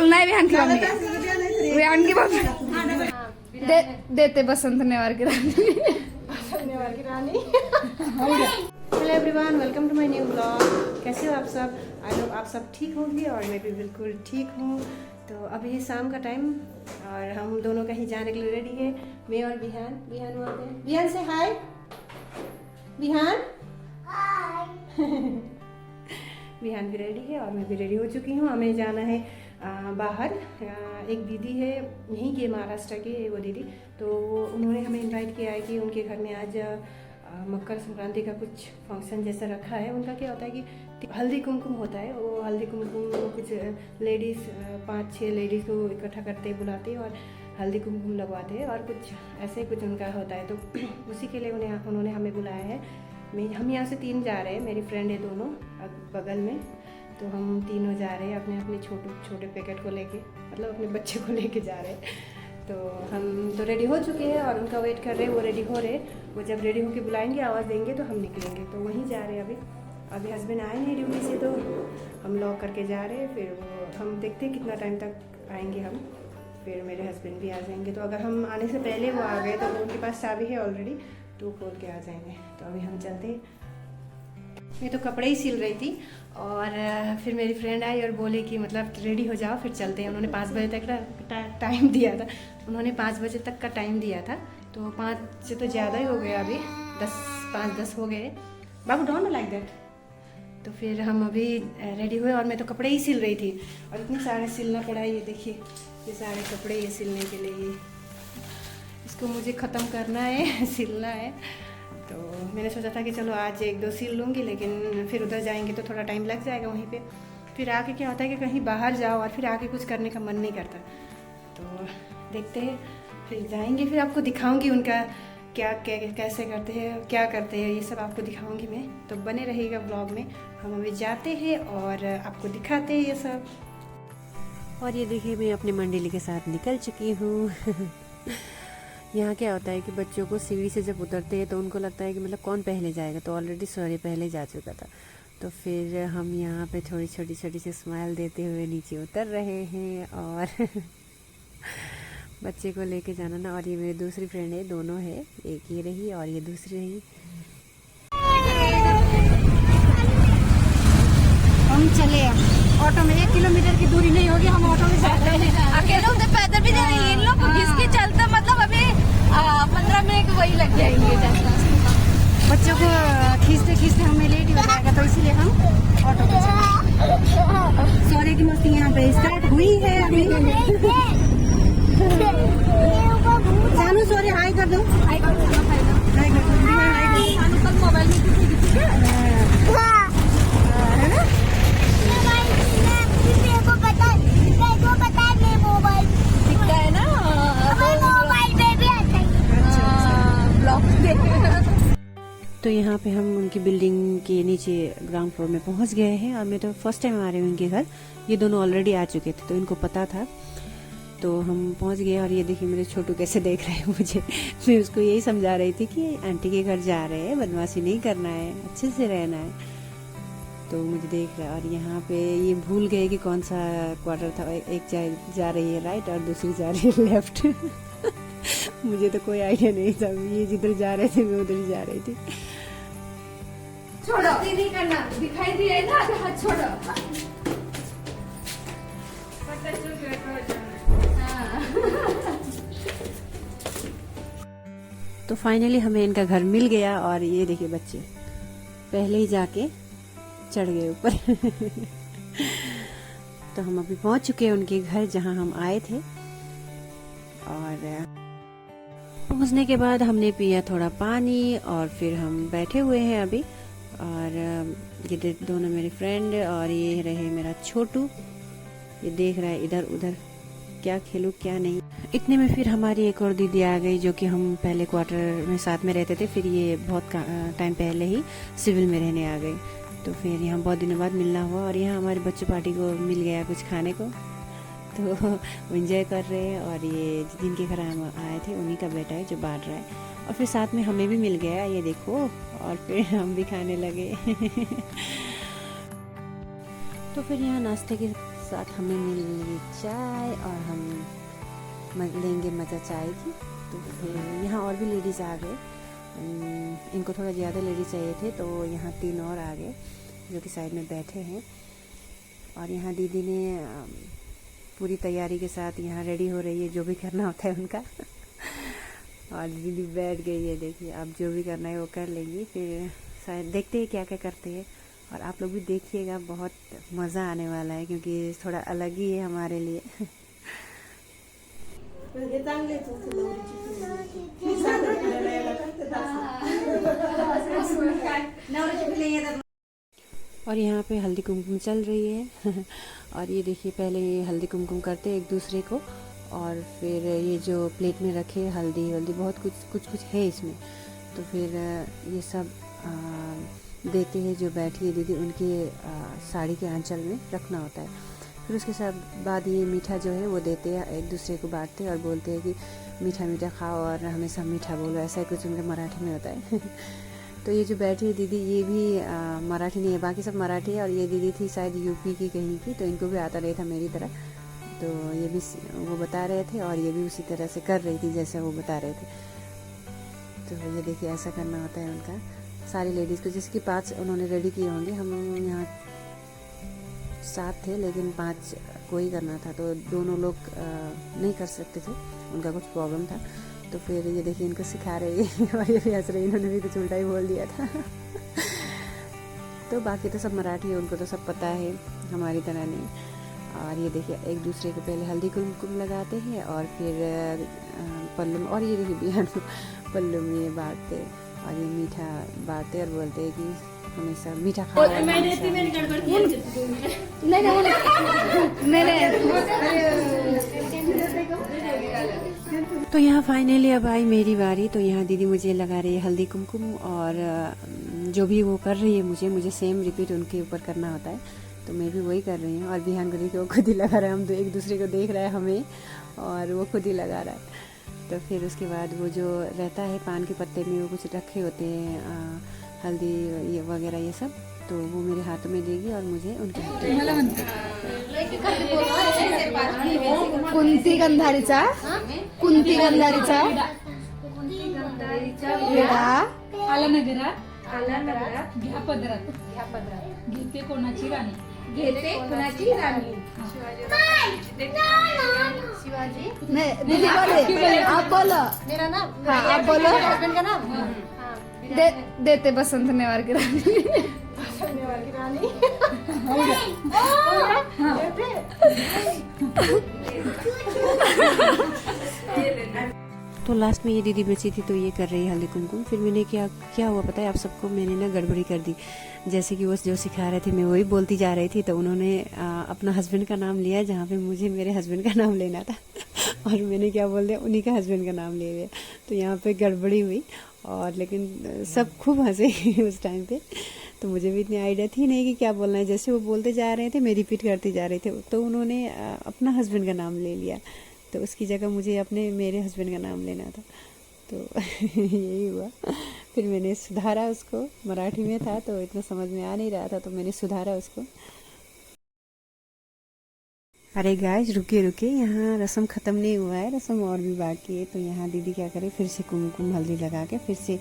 बोलना है विहान की मम्मी, विहान की मम्मी देते बसंत नेवार की रानी। Hello everyone, welcome to my new blog. कैसे हो आप सब? आई होप आप सब ठीक होंगे और मैं भी बिल्कुल ठीक हूँ। तो अभी है शाम का टाइम और हम दोनों कहीं जाने के लिए रेडी है, मैं और विहान। विहान वहाँ पे, विहान से हाय। विहान विहान भी रेडी है और मैं भी रेडी हो चुकी हूँ। हमें जाना है बाहर। एक दीदी है यहीं की, महाराष्ट्र की है वो दीदी, तो उन्होंने हमें इनवाइट किया है कि उनके घर में आज मकर संक्रांति का कुछ फंक्शन जैसा रखा है। उनका क्या होता है कि हल्दी कुमकुम होता है, वो हल्दी कुमकुम कुछ लेडीज़ 5-6 लेडीज़ को इकट्ठा करते बुलाते और हल्दी कुमकुम लगवाते हैं और कुछ ऐसे कुछ उनका होता है। तो उसी के लिए उन्होंने हमें बुलाया है। हम यहाँ से 3 जा रहे हैं, मेरी फ्रेंड है दोनों बगल में, तो हम तीनों जा रहे हैं अपने अपने छोटे पैकेट को लेके, मतलब अपने बच्चे को लेके जा रहे हैं। तो हम तो रेडी हो चुके हैं और उनका वेट कर रहे हैं, वो रेडी हो रहे। वो जब रेडी होके बुलाएंगे, आवाज़ देंगे तो हम निकलेंगे। तो वहीं जा रहे हैं अभी हस्बैंड आए नहीं ड्यूटी से, तो हम लॉक करके जा रहे हैं। फिर वो हम देखते हैं कितना टाइम तक आएंगे हम, फिर मेरे हस्बैंड भी आ जाएंगे। तो अगर हम आने से पहले वो आ गए तो उनके पास चाबी है ऑलरेडी, तो खोल के आ जाएंगे। तो अभी हम चलते हैं। मैं तो कपड़े ही सिल रही थी और फिर मेरी फ्रेंड आई और बोले कि मतलब रेडी हो जाओ फिर चलते हैं। उन्होंने 5 बजे तक का टाइम दिया था, उन्होंने 5 बजे तक का टाइम दिया था, तो 5 से तो ज़्यादा ही हो गया, अभी 5-10 हो गए। बाबू डोंट लाइक दैट। तो फिर हम अभी रेडी हुए और मैं तो कपड़े ही सिल रही थी और इतने सारे सिलना पड़ा। ये देखिए, ये सारे कपड़े ये सिलने के लिए, इसको मुझे ख़त्म करना है सिलना है। तो मैंने सोचा था कि चलो आज 1-2 सिल लूँगी, लेकिन फिर उधर जाएंगे तो थोड़ा टाइम लग जाएगा वहीं पे। फिर आके क्या होता है कि कहीं बाहर जाओ और फिर आके कुछ करने का मन नहीं करता। तो देखते हैं, फिर जाएंगे, फिर आपको दिखाऊंगी उनका क्या कैसे करते हैं, क्या करते हैं, ये सब आपको दिखाऊंगी मैं। तो बने रहिएगा ब्लॉग में। हम अभी जाते हैं और आपको दिखाते हैं ये सब। और ये देखिए, मैं अपने मंडली के साथ निकल चुकी हूँ। यहाँ क्या होता है कि बच्चों को सीढ़ी से जब उतरते हैं तो उनको लगता है कि मतलब कौन पहले जाएगा, तो ऑलरेडी सॉरी पहले जा चुका था। तो फिर हम यहाँ पे थोड़ी छोटी सी स्माइल देते हुए नीचे उतर रहे हैं और बच्चे को लेके जाना ना। और ये मेरी दूसरी फ्रेंड है, दोनों है, एक ये रही और ये दूसरी रही। हम चले ऑटो में, 1 किलोमीटर की दूरी नहीं होगी, हम ऑटो में चल रहे हैं। अकेले उधर पैदल भी जा रहे हैं, इन लोग जिसके चलते मतलब अभी 15 मिनट वही लग जाएंगे। बच्चों को खींचते खींचते हमें लेट ही हो जाएगा, तो इसीलिए हम ऑटो में चले। सॉरी की मस्ती यहाँ पे स्टार्ट हुई है अभी। जानू सॉरी हाई कर दो, हाई कर दो, हाई कर दो। मोबाइल में तो यहाँ पे हम उनकी बिल्डिंग के नीचे ग्राउंड फ्लोर में पहुँच गए हैं और मैं तो फर्स्ट टाइम आ रही हूँ उनके घर। ये दोनों ऑलरेडी आ चुके थे तो इनको पता था। तो हम पहुँच गए और ये देखिए मेरे छोटू कैसे देख रहे हैं मुझे। मैं उसको यही समझा रही थी कि आंटी के घर जा रहे हैं, बदमाशी नहीं करना है, अच्छे से रहना है। तो मुझे देख रहा है और यहाँ पे ये भूल गए कि कौन सा क्वार्टर था। एक जा रही है राइट और दूसरी जा रही है लेफ्ट। मुझे तो कोई आइडिया नहीं था, ये जिधर जा रहे थे मैं उधर जा रही थी। छोड़ो, नहीं करना, दिखाई दिया ना, हाथ छोड़ो। तो फाइनली हमें इनका घर मिल गया और ये देखिए बच्चे पहले ही जाके चढ़ गए ऊपर। तो हम अभी पहुंच चुके हैं उनके घर जहां हम आए थे। और पहुंचने के बाद हमने पिया थोड़ा पानी और फिर हम बैठे हुए हैं अभी। और ये दोनों मेरी फ्रेंड और ये रहे मेरा छोटू, ये देख रहा है इधर उधर क्या खेलूं क्या नहीं। इतने में फिर हमारी एक और दीदी आ गई जो कि हम पहले क्वार्टर में साथ में रहते थे, फिर ये बहुत टाइम पहले ही सिविल में रहने आ गई। तो फिर यहाँ बहुत दिनों बाद मिलना हुआ और यहाँ हमारे बच्चे पार्टी को मिल गया कुछ खाने को, तो वो एंजॉय कर रहे हैं। और ये जिनके घर हम आए थे उन्हीं का बेटा है जो बांट रहा है। और फिर साथ में हमें भी मिल गया, ये देखो, और फिर हम भी खाने लगे। तो फिर यहाँ नाश्ते के साथ हमें मिलेगी चाय और हम लेंगे मज़ा चाय की। तो फिर यहाँ और भी लेडीज़ आ गए, इनको थोड़ा ज़्यादा लेडीज़ चाहिए थे तो यहाँ 3 और आ गए जो कि साइड में बैठे हैं। और यहाँ दीदी ने पूरी तैयारी के साथ यहाँ रेडी हो रही है, जो भी करना होता है उनका। और दीदी बैठ गई है, देखिए अब जो भी करना है वो कर लेंगी, फिर शायद देखते हैं क्या क्या करते हैं। और आप लोग भी देखिएगा, बहुत मज़ा आने वाला है क्योंकि थोड़ा अलग ही है हमारे लिए। और यहाँ पे हल्दी कुमकुम चल रही है। और ये देखिए, पहले ये हल्दी कुमकुम करते हैं एक दूसरे को, और फिर ये जो प्लेट में रखे हल्दी वल्दी बहुत कुछ है इसमें, तो फिर ये सब देते हैं जो बैठी है दीदी उनके साड़ी के आंचल में रखना होता है। फिर उसके बाद ये मीठा जो है वो देते हैं, एक दूसरे को बांटते हैं और बोलते हैं कि मीठा मीठा खाओ और हमेशा मीठा बोलो, ऐसा ही कुछ उनके मराठी में होता है। तो ये जो बैठी है दीदी ये भी मराठी नहीं है, बाकी सब मराठी है। और ये दीदी थी शायद यूपी की कहीं की, तो इनको भी आता नहीं था मेरी तरह, तो ये भी वो बता रहे थे और ये भी उसी तरह से कर रही थी जैसे वो बता रहे थे। तो ये देखिए ऐसा करना होता है उनका सारी लेडीज़ को, जिसकी 5 उन्होंने रेडी किए होंगे। हम यहाँ 7 थे लेकिन 5 को ही करना था, तो दोनों लोग नहीं कर सकते थे, उनका कुछ प्रॉब्लम था। तो फिर ये देखिए इनको सिखा रही है और ये भी हंस रही, इन्होंने भी कुछ उल्टा ही बोल दिया था। तो बाकी तो सब मराठी है, उनको तो सब पता है, हमारी तरह नहीं। और ये देखिए एक दूसरे को पहले हल्दी कुमकुम लगाते हैं और फिर पल्लू में, और ये देखिए बिहान पल्लू में ये बांटते और ये मीठा बांटते और बोलते हैं कि हमेशा मीठा खाओ। तो यहाँ फाइनली अब आई मेरी बारी। तो यहाँ दीदी मुझे लगा रही है हल्दी कुमकुम, और जो भी वो कर रही है मुझे सेम रिपीट उनके ऊपर करना होता है, तो मैं भी वही कर रही हूँ। और बिहान गुरी को खुद ही लगा रहा है, हम एक दूसरे को देख रहे हैं हमें, और वो खुद ही लगा रहा है। तो फिर उसके बाद वो जो रहता है पान के पत्ते में वो कुछ रखे होते हैं हल्दी ये वगैरह ये सब, तो वो मेरे हाथों में देगी और मुझे उनके हाथों में। कुंती गंधारीचा आला नगरात घ्या पदरात घेते कोणाची राणी शिवाजी नहीं दीदी बोले, आप बोलो मेरा नाम। हाँ आप बोलो, हस्बैंड का नाम। देते बसंत नेवार की रानी। तो लास्ट में ये दीदी बची थी तो ये कर रही है हल्दी कुमकुम। फिर मैंने क्या हुआ पता है आप सबको, मैंने ना गड़बड़ी कर दी। जैसे कि वो जो सिखा रहे थे मैं वही बोलती जा रही थी, तो उन्होंने अपना हस्बैंड का नाम लिया जहाँ पे मुझे मेरे हस्बैंड का नाम लेना था। और मैंने क्या बोल दिया, उन्हीं का हस्बैंड का नाम ले लिया। तो यहाँ पे गड़बड़ी हुई, और लेकिन सब खूब हंसे उस टाइम पे। तो मुझे भी इतनी आइडिया थी नहीं कि क्या बोलना है, जैसे वो बोलते जा रहे थे मैं रिपीट करती जा रही थी, तो उन्होंने अपना हस्बैंड का नाम ले लिया, तो उसकी जगह मुझे मेरे हस्बैंड का नाम लेना था। तो यही हुआ। फिर मैंने सुधारा उसको, मराठी में था तो इतना समझ में आ नहीं रहा था, तो मैंने सुधारा उसको। अरे गाइस रुके, यहाँ रस्म ख़त्म नहीं हुआ है, रस्म और भी बाकी है। तो यहाँ दीदी क्या करे, फिर से कुमकुम हल्दी लगा के फिर से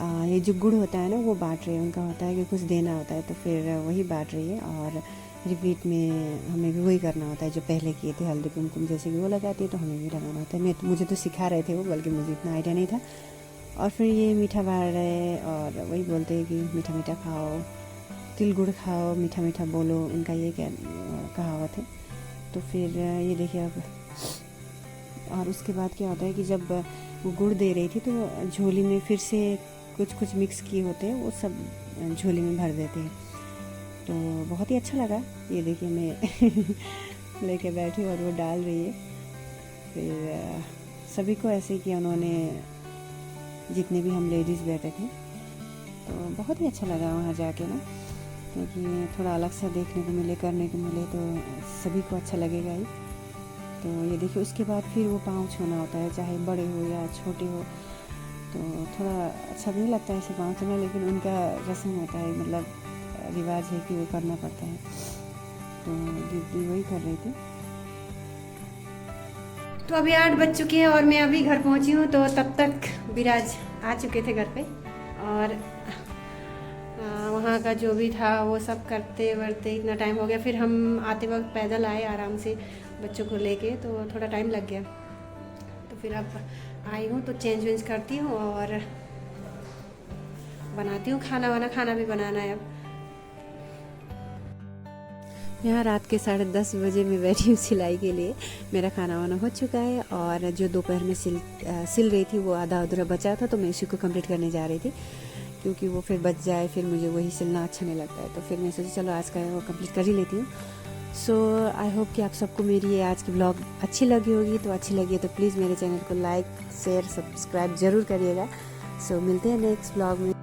ये जो गुड़ होता है ना वो बांट रही है। उनका होता है कि कुछ देना होता है, तो फिर वही बांट रही है। और रिपीट में हमें भी वही करना होता है जो पहले किए थे, हल्दी कुमकुम जैसे कि वो लगाती है तो हमें भी लगाना होता है। मुझे तो सिखा रहे थे वो, बल्कि मुझे इतना आइडिया नहीं था। और फिर ये मीठा बांट रहे और वही बोलते हैं कि मीठा मीठा खाओ, तिल गुड़ खाओ, मीठा मीठा बोलो, उनका ये क्या कहावत है। तो फिर ये देखिए अब, और उसके बाद क्या होता है कि जब वो गुड़ दे रही थी तो झोली में फिर से कुछ मिक्स किए होते हैं, वो सब झोली में भर देते हैं। तो बहुत ही अच्छा लगा। ये देखिए मैं लेके बैठी और वो डाल रही है। फिर सभी को ऐसे किया उन्होंने, जितने भी हम लेडीज़ बैठे थे। तो बहुत ही अच्छा लगा वहाँ जाके ना, क्योंकि थोड़ा अलग सा देखने को मिले, करने को मिले, तो सभी को अच्छा लगेगा ही। तो ये देखिए उसके बाद फिर वो पाँव छूना होता है, चाहे बड़े हो या छोटे हो। तो थोड़ा अच्छा नहीं लगता है ऐसे पाँव छूना, लेकिन उनका रस्म होता है, मतलब रिवाज है कि वो करना पड़ता है। तो दीदी वही कर रही थी। तो अभी 8 बज चुके हैं और मैं अभी घर पहुंची हूँ। तो तब तक विराज आ चुके थे घर पे और वहाँ का जो भी था वो सब करते वरते इतना टाइम हो गया। फिर हम आते वक्त पैदल आए आराम से बच्चों को लेके, तो थोड़ा टाइम लग गया। तो फिर अब आई हूँ तो चेंज वेंज करती हूँ और बनाती हूँ खाना भी बनाना है अब। यहाँ रात के 10:30 बजे मैं बैठी हूँ सिलाई के लिए। मेरा खाना वाना हो चुका है और जो दोपहर में सिल रही थी वो आधा अधूरा बचा था, तो मैं इसी को कंप्लीट करने जा रही थी, क्योंकि वो फिर बच जाए फिर मुझे वही सिलना अच्छा नहीं लगता है। तो फिर मैं सोची चलो आज का वो कंप्लीट कर ही लेती हूँ। सो आई होप कि आप सबको मेरी ये आज की ब्लॉग अच्छी लगी होगी। तो अच्छी लगी है तो प्लीज़ मेरे चैनल को लाइक शेयर सब्सक्राइब ज़रूर करिएगा। सो मिलते हैं नेक्स्ट ब्लॉग में।